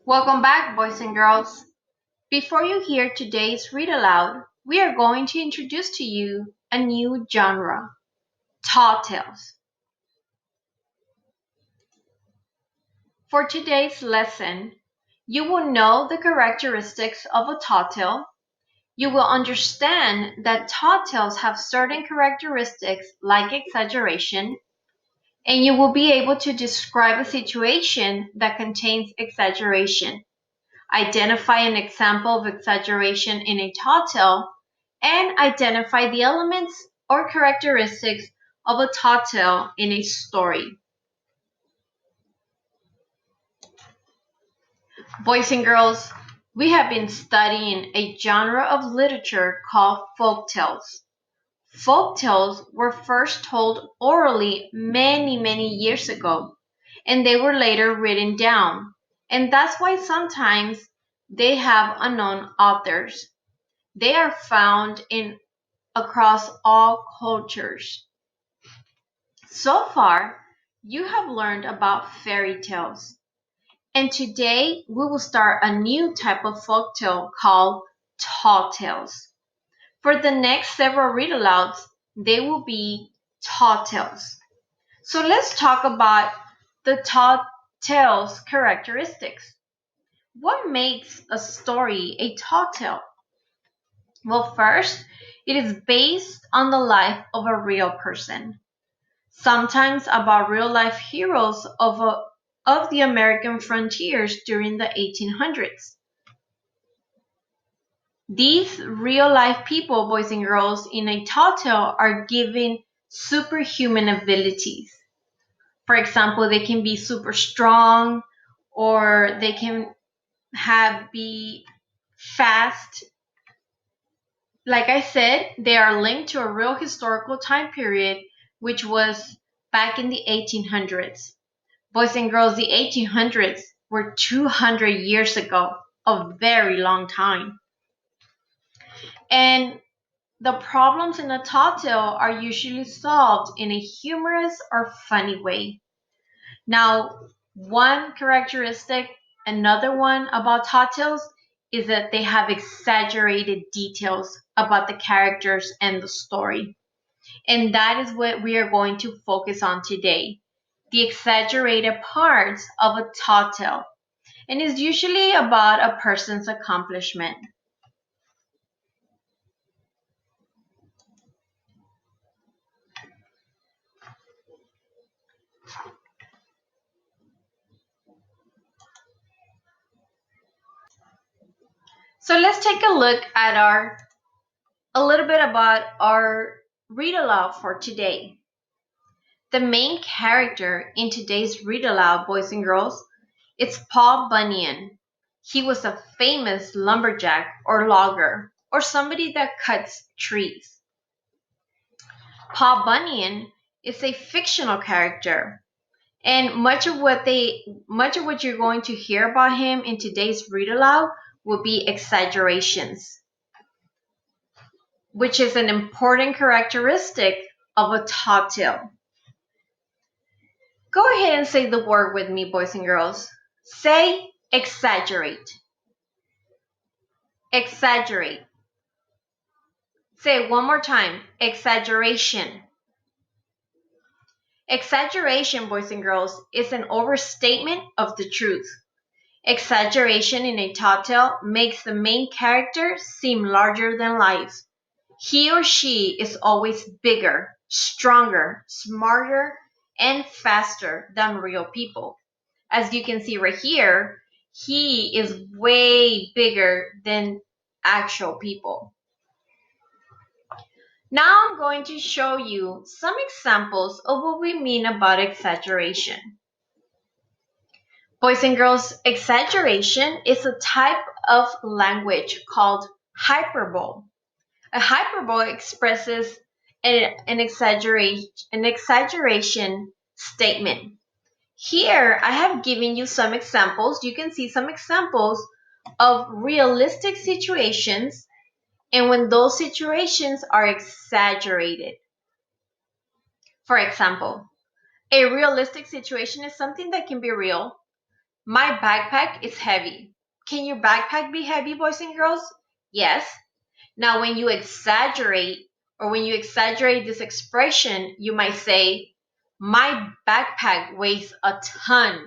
Welcome back, boys and girls. Before you hear today's read aloud, we are going to introduce to you a new genre, tall tales. For today's lesson, you will know the characteristics of a tall tale. You will understand that tall tales have certain characteristics like exaggeration, and you will be able to describe a situation that contains exaggeration. Identify an example of exaggeration in a tall tale, and identify the elements or characteristics of a tall tale in a story. Boys and girls, we have been studying a genre of literature called folk tales. Folk tales were first told orally many years ago, and they were later written down. And that's why sometimes they have unknown authors. They are found in across all cultures. So far, you have learned about fairy tales. And today we will start a new type of folktale called tall tales. For the next several read alouds, they will be tall tales. So let's talk about the tall tales characteristics. What makes a story a tall tale? Well, first, it is based on the life of a real person, sometimes about real life heroes of the American frontiers during the 1800s. These real life people, boys and girls, in a tall tale are given superhuman abilities. For example, they can be super strong, or they can be fast. Like I said, they are linked to a real historical time period, which was back in the 1800s. Boys and girls, the 1800s were 200 years ago, a very long time. And the problems in a tall tale are usually solved in a humorous or funny way. Now, one characteristic, another one about tall tales is that they have exaggerated details about the characters and the story. And that is what we are going to focus on today, the exaggerated parts of a tall tale. And it's usually about a person's accomplishment. So let's take a look at a little bit about our read aloud for today. The main character in today's read aloud, boys and girls, is Paul Bunyan. He was a famous lumberjack or logger, or somebody that cuts trees. Paul Bunyan is a fictional character, and much of what you're going to hear about him in today's read aloud will be exaggerations, which is an important characteristic of a tall tale. Go ahead and say the word with me, boys and girls. Say exaggerate. Exaggerate. Say it one more time. Exaggeration. Exaggeration, boys and girls, is an overstatement of the truth. Exaggeration in a tall tale makes the main character seem larger than life. He or she is always bigger, stronger, smarter, and faster than real people. As you can see right here, he is way bigger than actual people. Now I'm going to show you some examples of what we mean about exaggeration. Boys and girls, exaggeration is a type of language called hyperbole. A hyperbole expresses an exaggeration statement. Here, I have given you some examples. You can see some examples of realistic situations and when those situations are exaggerated. For example, a realistic situation is something that can be real, My backpack is heavy. Can your backpack be heavy, boys and girls? Yes. Now, when you exaggerate this expression, you might say, my backpack weighs a ton.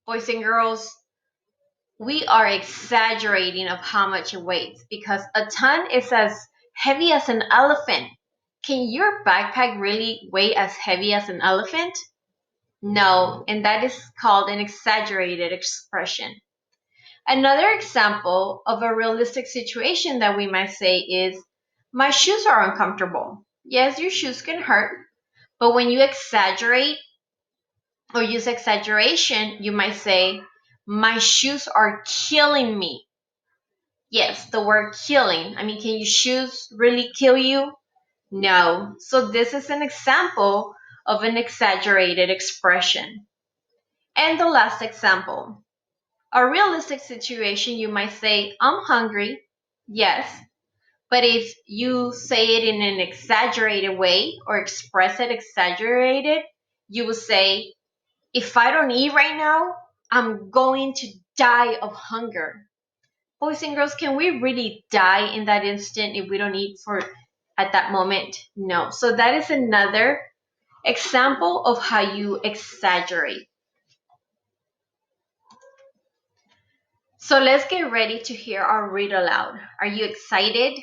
Boys and girls, we are exaggerating of how much it weighs because a ton is as heavy as an elephant. Can your backpack really weigh as heavy as an elephant? No, and that is called an exaggerated expression. Another example of a realistic situation that we might say is, my shoes are uncomfortable. Yes, your shoes can hurt, but when you exaggerate or use exaggeration, you might say, my shoes are killing me. Yes, the word killing. I mean, can your shoes really kill you? No. So this is an example of an exaggerated expression. And the last example. A realistic situation, you might say, I'm hungry. Yes. But if you say it in an exaggerated way or express it exaggerated, you will say, if I don't eat right now, I'm going to die of hunger. Boys and girls, can we really die in that instant if we don't eat for at that moment? No. So that is another example of how you exaggerate. So let's get ready to hear our read aloud. Are you excited?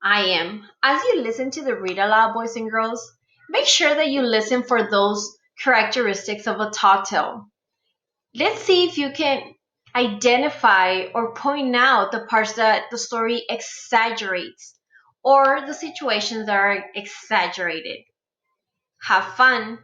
I am. As you listen to the read aloud, boys and girls, make sure that you listen for those characteristics of a tall tale. Let's see if you can identify or point out the parts that the story exaggerates or the situations that are exaggerated. Have fun.